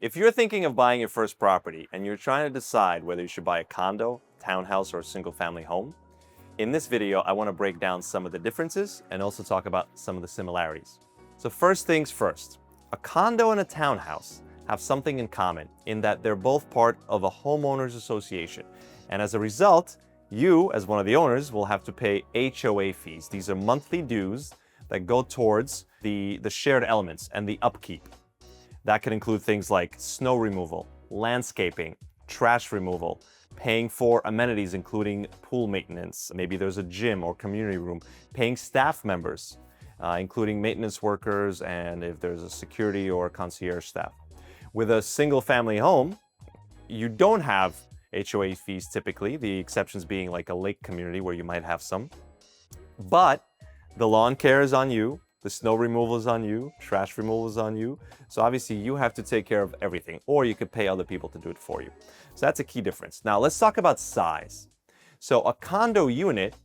If you're thinking of buying your first property and you're trying to decide whether you should buy a condo, townhouse, or a single-family home, in this video, I want to break down some of the differences and also talk about some of the similarities. So first things first, a condo and a townhouse have something in common in that they're both part of a homeowners association. And as a result, you, as one of the owners, will have to pay HOA fees. These are monthly dues that go towards the shared elements and the upkeep. That can include things like snow removal, landscaping, trash removal, paying for amenities including pool maintenance, maybe there's a gym or community room, paying staff members, including maintenance workers, and if there's a security or concierge staff. With a single family home, you don't have HOA fees typically, the exceptions being like a lake community where you might have some. But the lawn care is on you, the snow removal is on you, trash removal is on you. So obviously you have to take care of everything, or you could pay other people to do it for you. So that's a key difference. Now let's talk about size. So a condo unit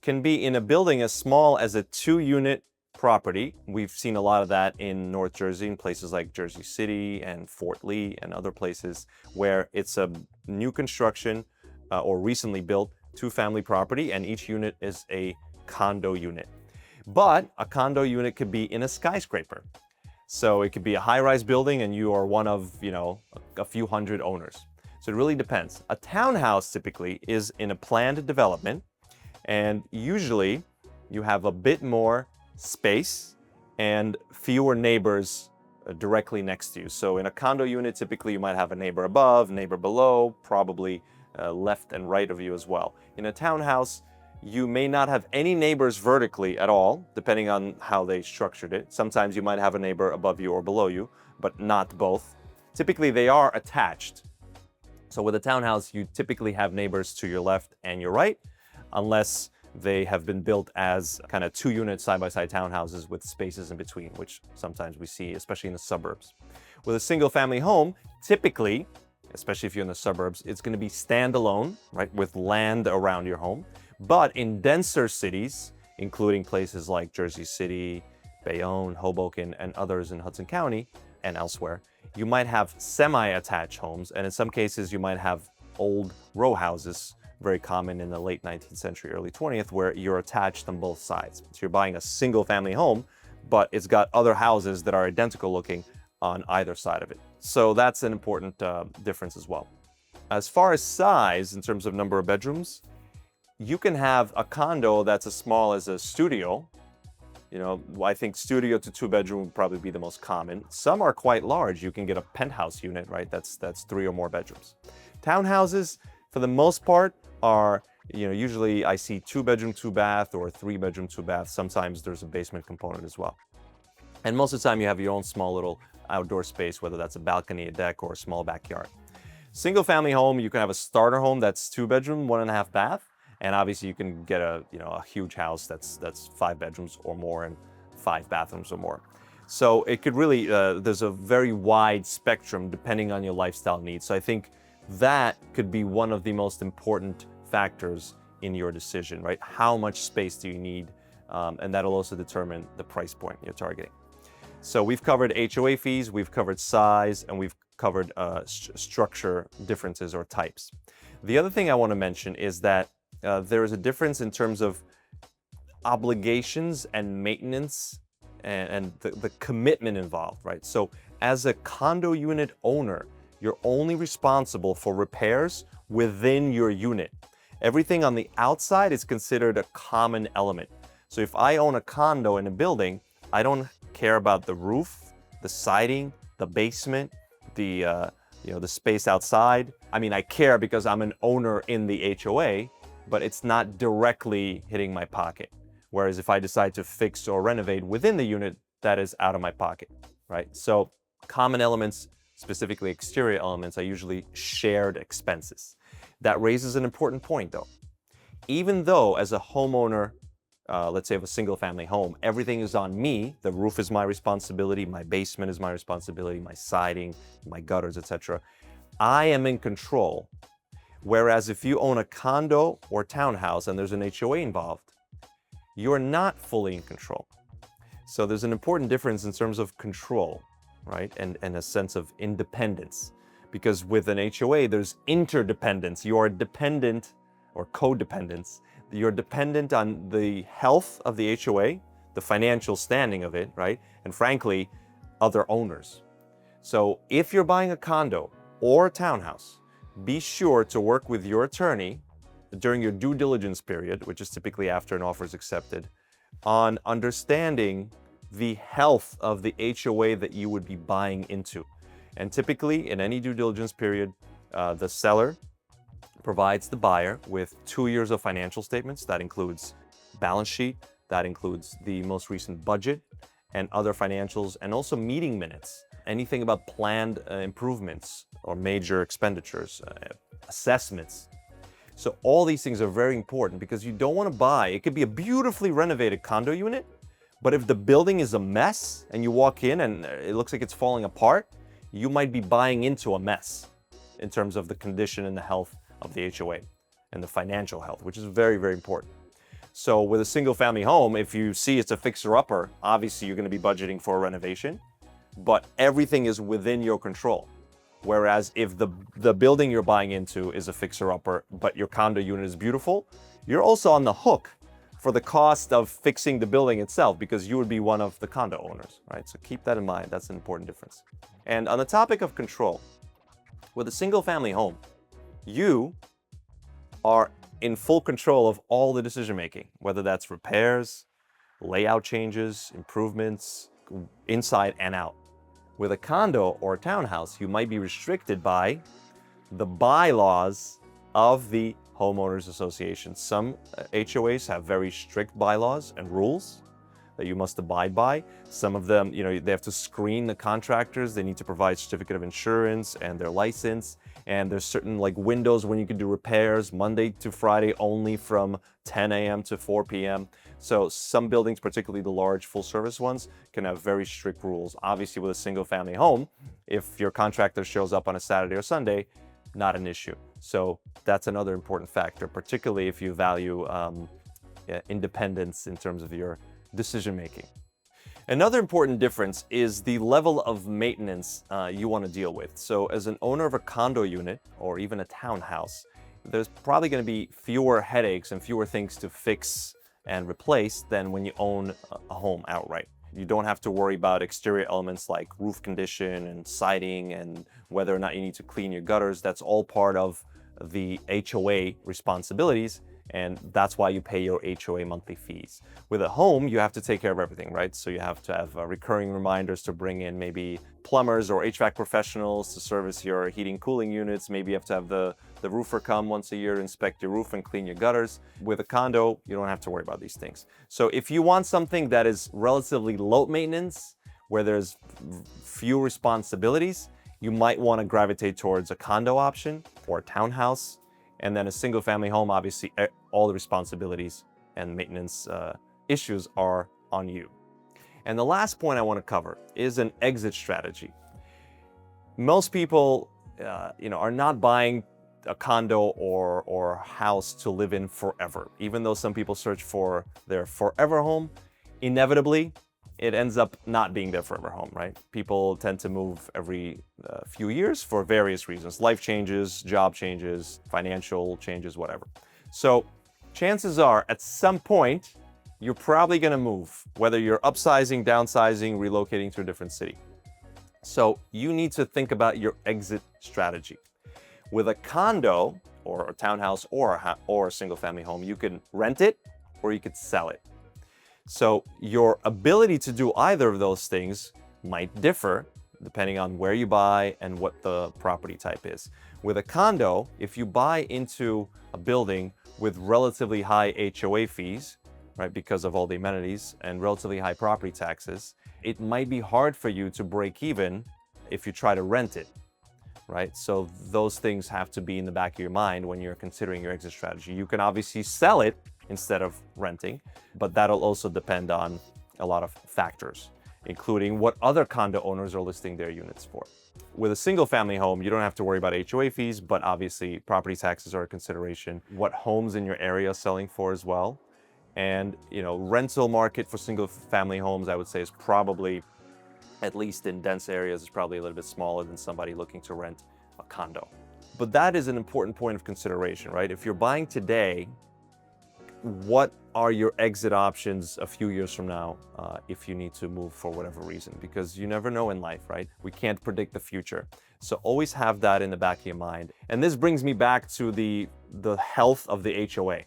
can be in a building as small as a 2-unit property. We've seen a lot of that in North Jersey, in places like Jersey City and Fort Lee and other places where it's a new construction or recently built 2-family property, and each unit is a condo unit. But a condo unit could be in a skyscraper. So it could be a high-rise building and you are one of, a few hundred owners. So it really depends. A townhouse typically is in a planned development, and usually you have a bit more space and fewer neighbors directly next to you. So in a condo unit, typically you might have a neighbor above, neighbor below, probably left and right of you as well. In a townhouse, you may not have any neighbors vertically at all, depending on how they structured it. Sometimes you might have a neighbor above you or below you, but not both. Typically, they are attached. So with a townhouse, you typically have neighbors to your left and your right, unless they have been built as kind of 2-unit side-by-side townhouses with spaces in between, which sometimes we see, especially in the suburbs. With a single-family home, typically, especially if you're in the suburbs, it's going to be standalone, right, with land around your home. But in denser cities, including places like Jersey City, Bayonne, Hoboken, and others in Hudson County and elsewhere, you might have semi-attached homes, and in some cases you might have old row houses, very common in the late 19th century, early 20th, where you're attached on both sides. So you're buying a single family home, but it's got other houses that are identical looking on either side of it. So that's an important difference as well. As far as size, in terms of number of bedrooms, you can have a condo that's as small as a studio. I think studio to 2-bedroom would probably be the most common. Some are quite large. You can get a penthouse unit, right? That's 3 or more bedrooms. Townhouses, for the most part, are, usually I see 2-bedroom, 2-bath, or 3-bedroom, 2-bath. Sometimes there's a basement component as well. And most of the time you have your own small little outdoor space, whether that's a balcony, a deck, or a small backyard. Single family home, you can have a starter home that's 2-bedroom, 1.5 bath. And obviously you can get a huge house that's 5 bedrooms or more and 5 bathrooms or more. So it could really, there's a very wide spectrum depending on your lifestyle needs. So I think that could be one of the most important factors in your decision, right? How much space do you need? And that'll also determine the price point you're targeting. So we've covered HOA fees, we've covered size, and we've covered structure differences or types. The other thing I want to mention is that there is a difference in terms of obligations and maintenance and the commitment involved, right? So as a condo unit owner, you're only responsible for repairs within your unit. Everything on the outside is considered a common element. So if I own a condo in a building, I don't care about the roof, the siding, the basement, the space outside. I mean, I care because I'm an owner in the HOA, but it's not directly hitting my pocket. Whereas if I decide to fix or renovate within the unit, that is out of my pocket, right? So common elements, specifically exterior elements, are usually shared expenses. That raises an important point though. Even though as a homeowner, let's say of a single family home, everything is on me, the roof is my responsibility, my basement is my responsibility, my siding, my gutters, etc. I am in control. Whereas if you own a condo or townhouse and there's an HOA involved, you're not fully in control. So there's an important difference in terms of control. right? And a sense of independence. Because with an HOA, there's interdependence. You are dependent or codependence. You're dependent on the health of the HOA, the financial standing of it, right? And frankly, other owners. So if you're buying a condo or a townhouse, be sure to work with your attorney during your due diligence period, which is typically after an offer is accepted, on understanding the health of the HOA that you would be buying into. And typically, in any due diligence period, the seller provides the buyer with 2 years of financial statements. That includes balance sheet, that includes the most recent budget and other financials, and also meeting minutes. Anything about planned improvements or major expenditures, assessments. So all these things are very important because you don't want to buy, it could be a beautifully renovated condo unit, but if the building is a mess and you walk in and it looks like it's falling apart, you might be buying into a mess in terms of the condition and the health of the HOA and the financial health, which is very, very important. So with a single family home, if you see it's a fixer-upper, obviously you're going to be budgeting for a renovation, but everything is within your control. Whereas if the building you're buying into is a fixer-upper, but your condo unit is beautiful, you're also on the hook for the cost of fixing the building itself because you would be one of the condo owners, right? So keep that in mind. That's an important difference. And on the topic of control, with a single-family home, you are in full control of all the decision-making, whether that's repairs, layout changes, improvements, inside and out. With a condo or a townhouse, you might be restricted by the bylaws of the homeowners association. Some HOAs have very strict bylaws and rules that you must abide by. Some of them, they have to screen the contractors. They need to provide certificate of insurance and their license. And there's certain windows when you can do repairs, Monday to Friday only from 10 a.m. to 4 p.m. So some buildings, particularly the large full service ones, can have very strict rules. Obviously with a single family home, if your contractor shows up on a Saturday or Sunday, not an issue. So that's another important factor, particularly if you value independence in terms of your decision making. Another important difference is the level of maintenance you want to deal with. So as an owner of a condo unit or even a townhouse, there's probably going to be fewer headaches and fewer things to fix and replace than when you own a home outright. You don't have to worry about exterior elements like roof condition and siding and whether or not you need to clean your gutters. That's all part of the HOA responsibilities, and that's why you pay your HOA monthly fees. With a home, you have to take care of everything, right? So you have to have recurring reminders to bring in maybe plumbers or HVAC professionals to service your heating cooling units. Maybe you have to have the roofer come once a year to inspect your roof and clean your gutters. With a condo, you don't have to worry about these things. So if you want something that is relatively low maintenance, where there's few responsibilities, you might want to gravitate towards a condo option or a townhouse. And then a single family home, obviously, all the responsibilities and maintenance issues are on you. And the last point I want to cover is an exit strategy. Most people, are not buying a condo or house to live in forever. Even though some people search for their forever home, inevitably, it ends up not being their forever home, right? People tend to move every few years for various reasons. Life changes, job changes, financial changes, whatever. So chances are at some point, you're probably gonna move, whether you're upsizing, downsizing, relocating to a different city. So you need to think about your exit strategy. With a condo or a townhouse or a single family home, you can rent it or you could sell it. So your ability to do either of those things might differ depending on where you buy and what the property type is. With a condo, if you buy into a building with relatively high HOA fees, right, because of all the amenities and relatively high property taxes, it might be hard for you to break even if you try to rent it, right? So those things have to be in the back of your mind when you're considering your exit strategy. You can obviously sell it instead of renting, but that'll also depend on a lot of factors, including what other condo owners are listing their units for. With a single family home, you don't have to worry about HOA fees, but obviously property taxes are a consideration, what homes in your area are selling for as well. And rental market for single family homes, I would say, is probably at least in dense areas, is probably a little bit smaller than somebody looking to rent a condo. But that is an important point of consideration, right? If you're buying today, what are your exit options a few years from now if you need to move for whatever reason? Because you never know in life, right? We can't predict the future. So always have that in the back of your mind. And this brings me back to the health of the HOA.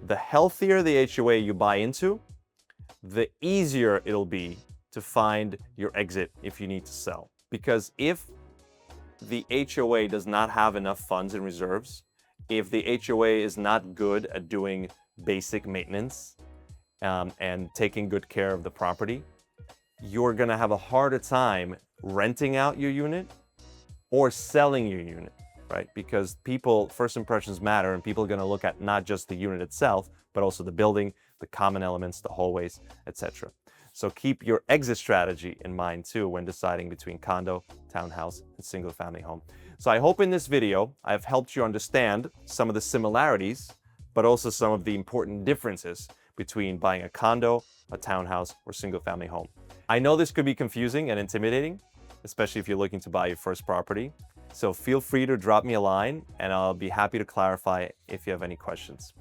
The healthier the HOA you buy into, the easier it'll be to find your exit if you need to sell. Because if the HOA does not have enough funds and reserves, if the HOA is not good at doing basic maintenance and taking good care of the property, you're gonna have a harder time renting out your unit or selling your unit, right? Because first impressions matter, and people are gonna look at not just the unit itself, but also the building, the common elements, the hallways, etc. So keep your exit strategy in mind too when deciding between condo, townhouse, and single family home. So I hope in this video, I've helped you understand some of the similarities, but also some of the important differences between buying a condo, a townhouse, or single family home. I know this could be confusing and intimidating, especially if you're looking to buy your first property. So feel free to drop me a line and I'll be happy to clarify if you have any questions.